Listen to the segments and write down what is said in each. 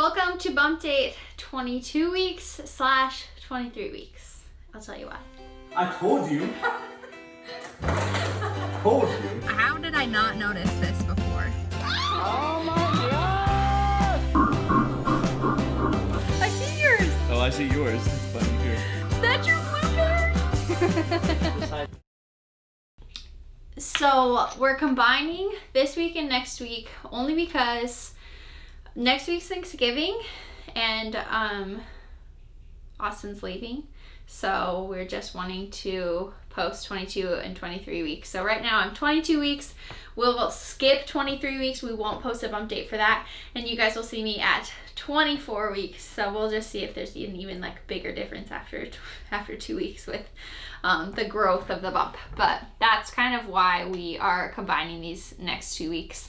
Welcome to Bumpdate 22 weeks / 23 weeks. I'll tell you why. I told you. Told you. How did I not notice this before? Oh my god! I see yours. Oh, I see yours. It's funny too. That's your blooper. So we're combining this week and next week only because next week's Thanksgiving and Austin's leaving. So we're just wanting to post 22 and 23 weeks. So right now I'm 22 weeks. We'll skip 23 weeks. We won't post a bump date for that. And you guys will see me at 24 weeks. So we'll just see if there's an even like bigger difference after 2 weeks with the growth of the bump. But that's kind of why we are combining these next 2 weeks.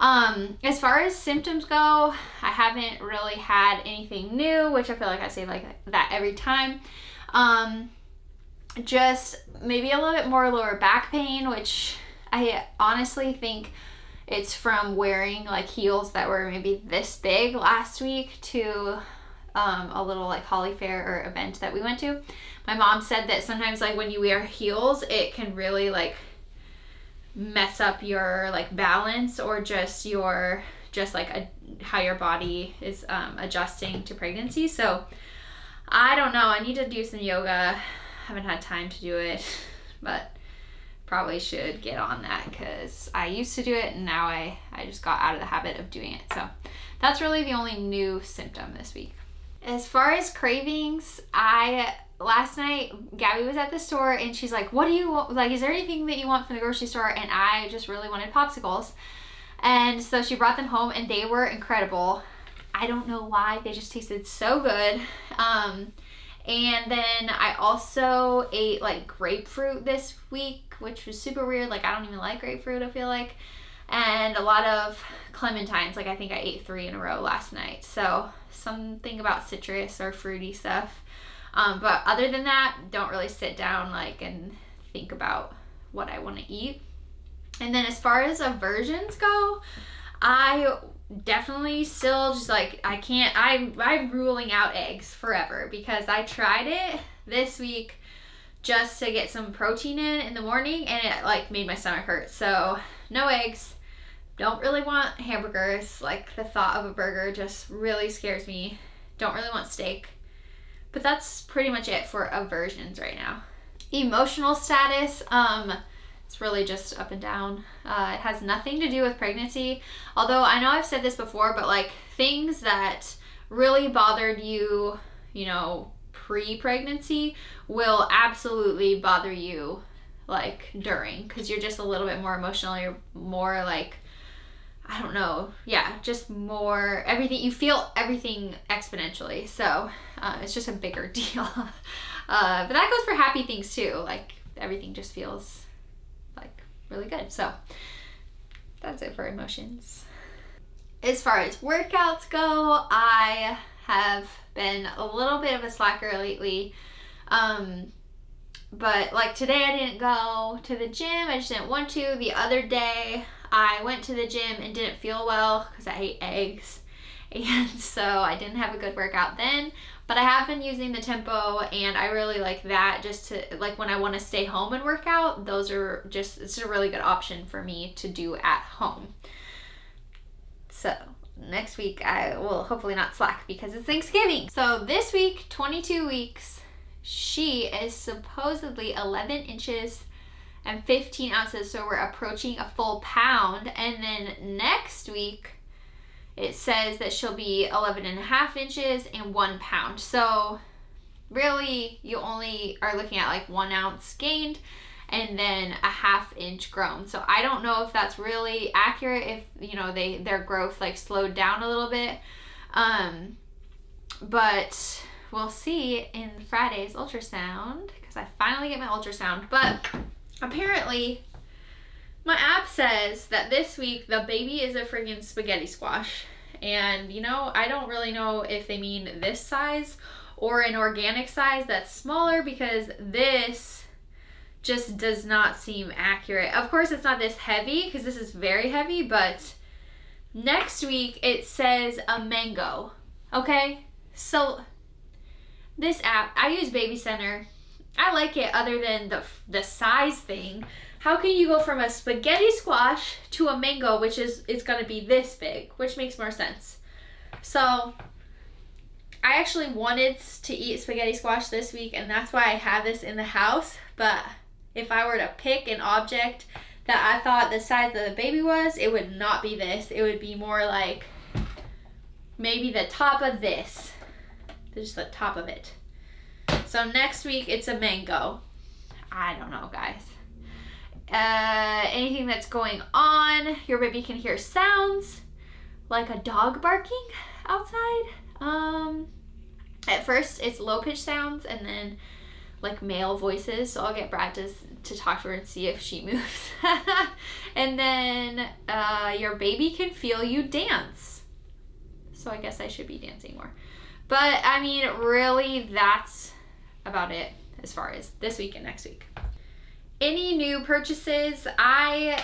As far as symptoms go, I haven't really had anything new, which I feel like I say like that every time. Just maybe a little bit more lower back pain, which I honestly think it's from wearing like heels that were maybe this big last week to a little like Holly Fair or event that we went to. My mom said that sometimes like when you wear heels, it can really like mess up your like balance or just how your body is adjusting to pregnancy. So I don't know, I need to do some yoga. Haven't had time to do it, but probably should get on that because I used to do it and now I just got out of the habit of doing it. So that's really the only new symptom this week. As far as cravings, last night Gabby was at the store and she's like, what do you want? Like, is there anything that you want from the grocery store? And I just really wanted popsicles. And so she brought them home and they were incredible. I don't know why, they just tasted so good. And then I also ate like grapefruit this week, which was super weird. Like, I don't even like grapefruit, I feel like. And a lot of clementines. Like, I think I ate 3 in a row last night. So something about citrus or fruity stuff. But other than that, don't really sit down like and think about what I want to eat. And then as far as aversions go, I definitely still just like, I'm ruling out eggs forever because I tried it this week just to get some protein in the morning and it like made my stomach hurt. So no eggs. Don't really want hamburgers. Like, the thought of a burger just really scares me. Don't really want steak. But that's pretty much it for aversions right now. Emotional status, it's really just up and down. It has nothing to do with pregnancy. Although I know I've said this before, but like things that really bothered you, pre-pregnancy will absolutely bother you like during, because you're just a little bit more emotional. You're more like, I don't know. Yeah, just more everything. You feel everything exponentially. So it's just a bigger deal. But that goes for happy things too. Like, everything just feels like really good. So that's it for emotions. As far as workouts go, I have been a little bit of a slacker lately. But like today I didn't go to the gym. I just didn't want to. The other day I went to the gym and didn't feel well because I ate eggs. And so I didn't have a good workout then. But I have been using the Tempo and I really like that just to, like, when I want to stay home and work out, it's a really good option for me to do at home. So next week I will hopefully not slack because it's Thanksgiving. So this week, 22 weeks, she is supposedly 11 inches and 15 ounces, so we're approaching a full pound. And then next week it says that she'll be 11 and a half inches and 1 pound. So really you only are looking at like 1 ounce gained and then a ½ inch grown. So I don't know if that's really accurate, if their growth like slowed down a little bit. But we'll see in Friday's ultrasound because I finally get my ultrasound. But apparently my app says that this week the baby is a friggin' spaghetti squash. And I don't really know if they mean this size or an organic size that's smaller, because this just does not seem accurate. Of course it's not this heavy because this is very heavy, but next week it says a mango, Okay, so this app, I use Baby Center. I like it other than the size thing. How can you go from a spaghetti squash to a mango, which is going to be this big, which makes more sense. So I actually wanted to eat spaghetti squash this week, and that's why I have this in the house. But if I were to pick an object that I thought the size of the baby was, it would not be this. It would be more like maybe the top of this. Just the top of it. So next week it's a mango. I don't know, guys. Anything that's going on, your baby can hear sounds like a dog barking outside. At first it's low pitch sounds and then like male voices. So I'll get Brad to talk to her and see if she moves. And then your baby can feel you dance. So I guess I should be dancing more. But I mean, really, that's about it as far as this week and next week. Any new purchases? I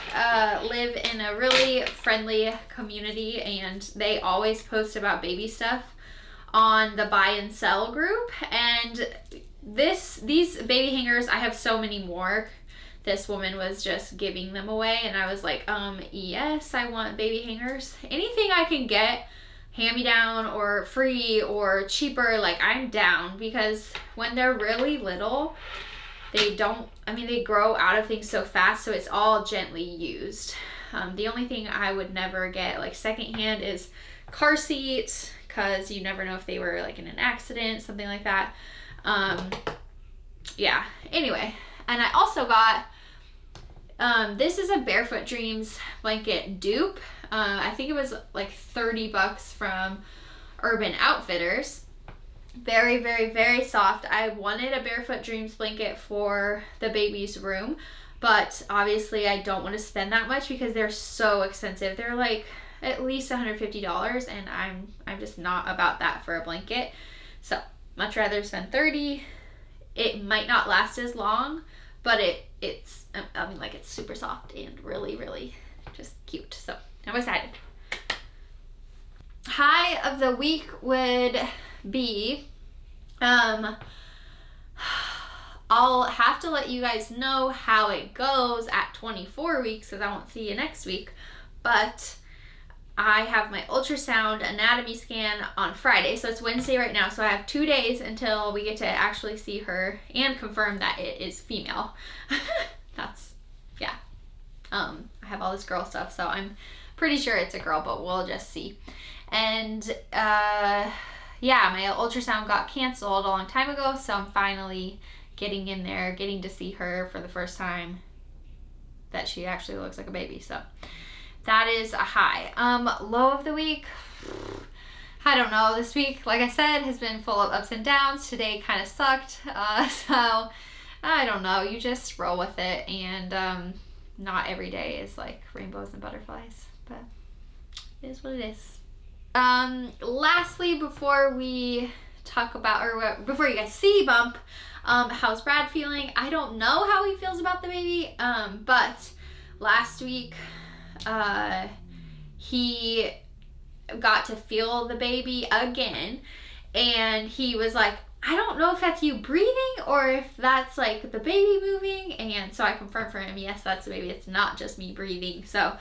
live in a really friendly community, and they always post about baby stuff on the buy and sell group. And these baby hangers, I have so many more. This woman was just giving them away, and I was like, yes, I want baby hangers. Anything I can get hand-me-down or free or cheaper, like, I'm down, because when they're really little, they grow out of things so fast, so it's all gently used. The only thing I would never get like secondhand is car seats, because you never know if they were like in an accident, something like that. Yeah, anyway. And I also got this is a Barefoot Dreams blanket dupe. I think it was like $30 from Urban Outfitters. Very, very, very soft. I wanted a Barefoot Dreams blanket for the baby's room, but obviously I don't want to spend that much because they're so expensive. They're like at least $150, and I'm just not about that for a blanket. So much rather spend $30. It might not last as long, but it's super soft and really, really just cute. So I'm excited. High of the week would be, I'll have to let you guys know how it goes at 24 weeks, because I won't see you next week, but I have my ultrasound anatomy scan on Friday, so it's Wednesday right now, so I have 2 days until we get to actually see her and confirm that it is female. I have all this girl stuff, so I'm pretty sure it's a girl, but we'll just see. And my ultrasound got canceled a long time ago, so I'm finally getting in there, getting to see her for the first time that she actually looks like a baby. So that is a high. Low of the week, I don't know. This week, like I said, has been full of ups and downs. Today kind of sucked. So I don't know. You just roll with it, and not every day is like rainbows and butterflies, but it is what it is. Lastly, before we talk about, or before you guys see Bump, how's Brad feeling? I don't know how he feels about the baby, but last week, he got to feel the baby again, and he was like, I don't know if that's you breathing or if that's like the baby moving. And so I confirmed for him, yes, that's the baby. It's not just me breathing. So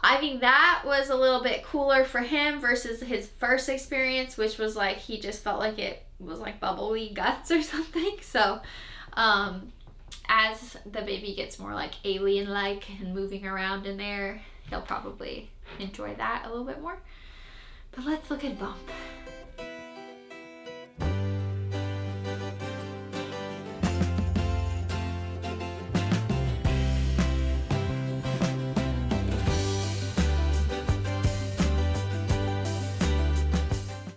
I think that was a little bit cooler for him versus his first experience, which was like, he just felt like it was like bubbly guts or something. So as the baby gets more like alien-like and moving around in there, he'll probably enjoy that a little bit more. But let's look at Bump.